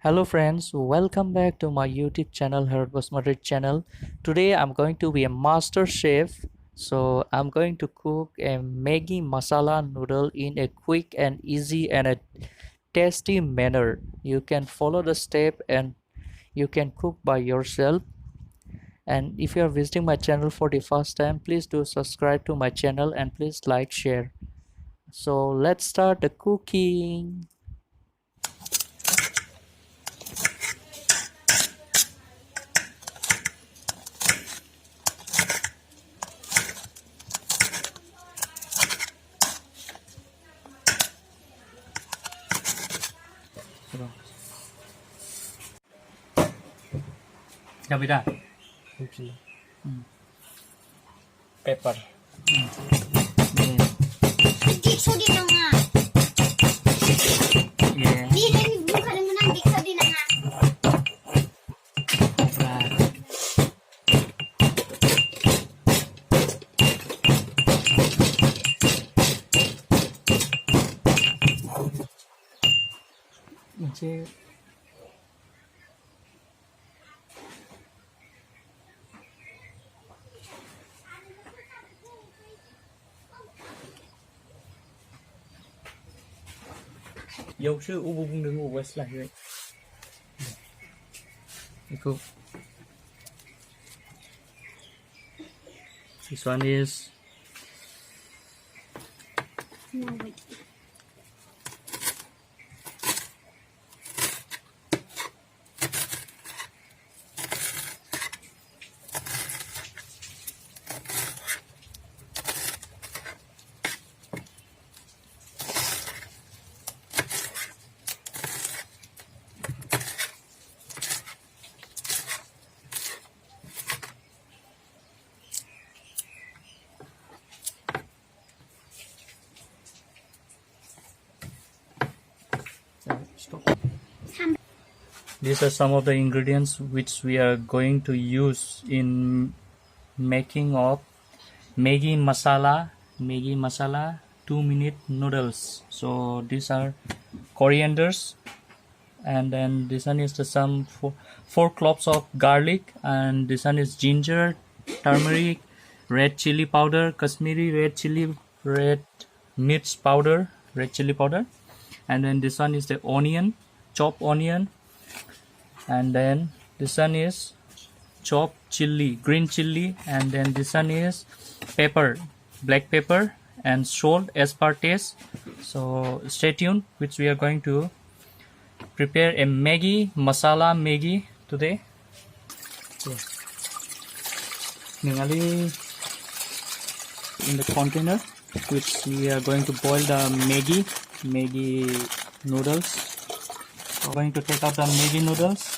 Hello friends, welcome back to my YouTube channel, Herbos Madrid channel. Today I'm going to be a master chef. So I'm going to cook a Maggie Masala noodle in a quick and easy and a tasty manner. You can follow the step and you can cook by yourself. And if you are visiting my channel for the first time, please do subscribe to my channel and please like, share. So let's start the cooking. Davida. Pepper. Dikso din na nga. Yeah. Di na buka na nga dikso din na nga. म्हणजे Dâu sư u bung đừng ngủ West lại vậy. cool. This one is No, wait. stop. These are some of the ingredients which we are going to use in making of Maggie Masala 2-minute noodles. So these are corianders, and then this one is the four cloves of garlic, and this one is ginger, turmeric, red chili powder, Kashmiri red mirs powder, red chili powder, and then this one is the onion, chopped onion, and then this one is chopped chili, green chili, and then this one is pepper, black pepper, and salt as per taste. So stay tuned, which we are going to prepare a Maggie Masala Maggie today. Ningali in the container which we are going to boil the Maggie noodles. We're going to take out the Maggie noodles.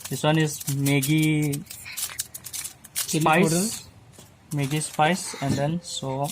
This one is Maggie spice, Maggie spice, and then so.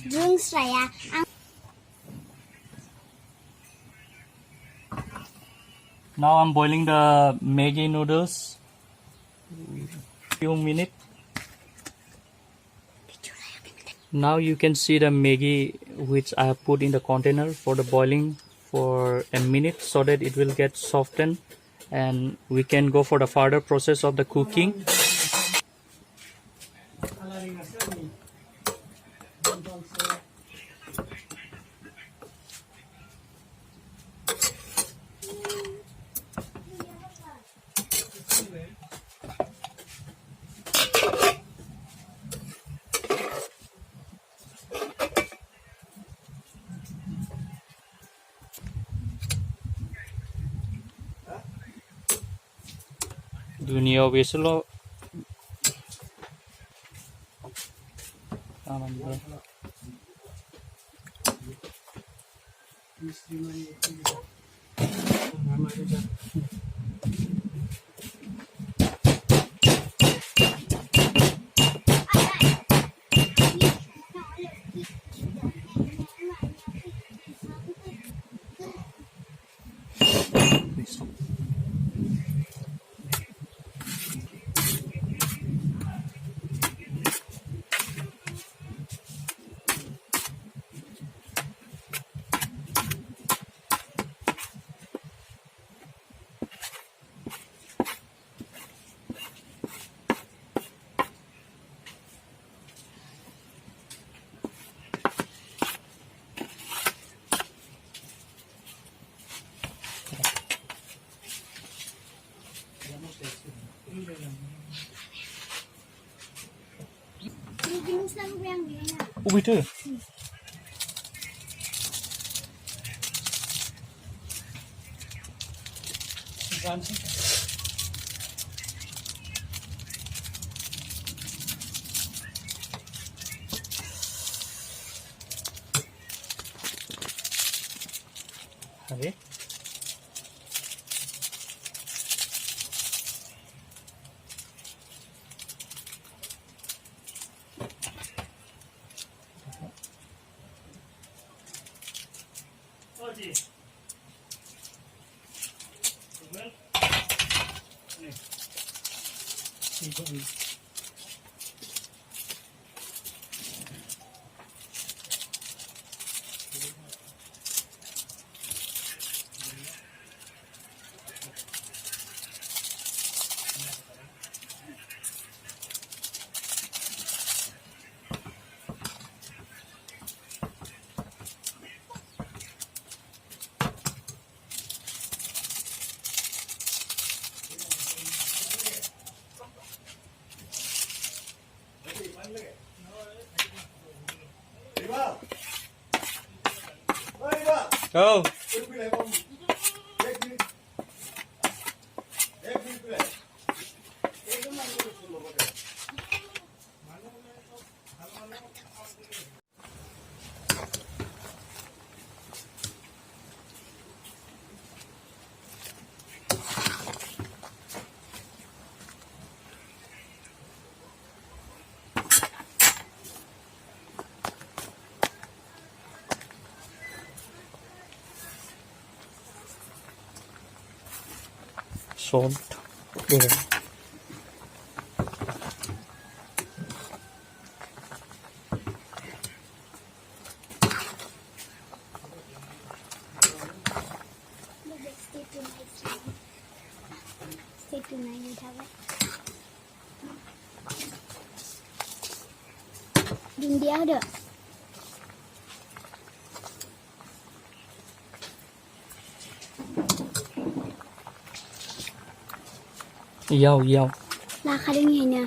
Drinks raya. Now I'm boiling the Maggie noodles. Few minutes. Now you can see the Maggie which I have put in the container for the boiling for a minute so that it will get softened, and we can go for the further process of the cooking. दुनियाव बेसोरल' खालामो अबेथो अरे Oh. Salt. Yeah. Stay tonight, you have it. Đừng đeo được. Dâu dâu Là khá đứng gì nè.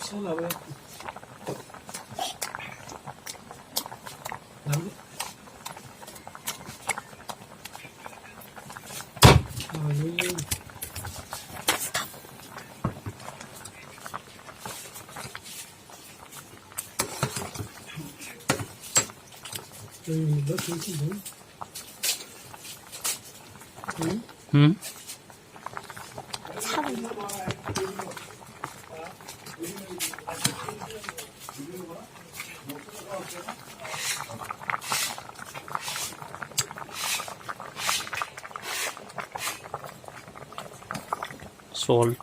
Sao là vậy? Làm đi. Đi. Bớt xuống chứ đúng. Sao vậy? Salt.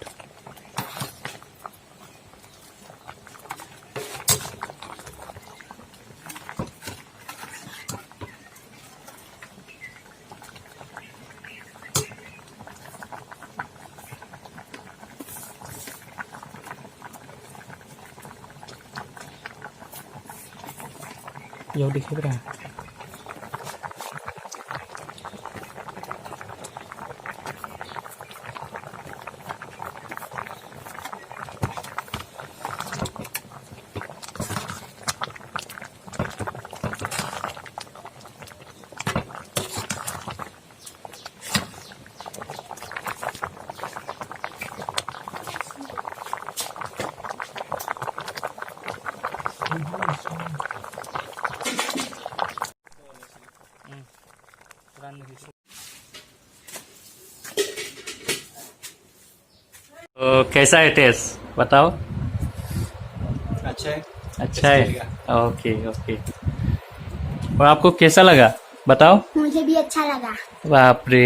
Vô đi cái ra. तो कैसा है test बताओ। अच्छा है। अच्छा है। Okay okay. और आपको कैसा लगा बताओ। मुझे भी अच्छा लगा। बाप रे।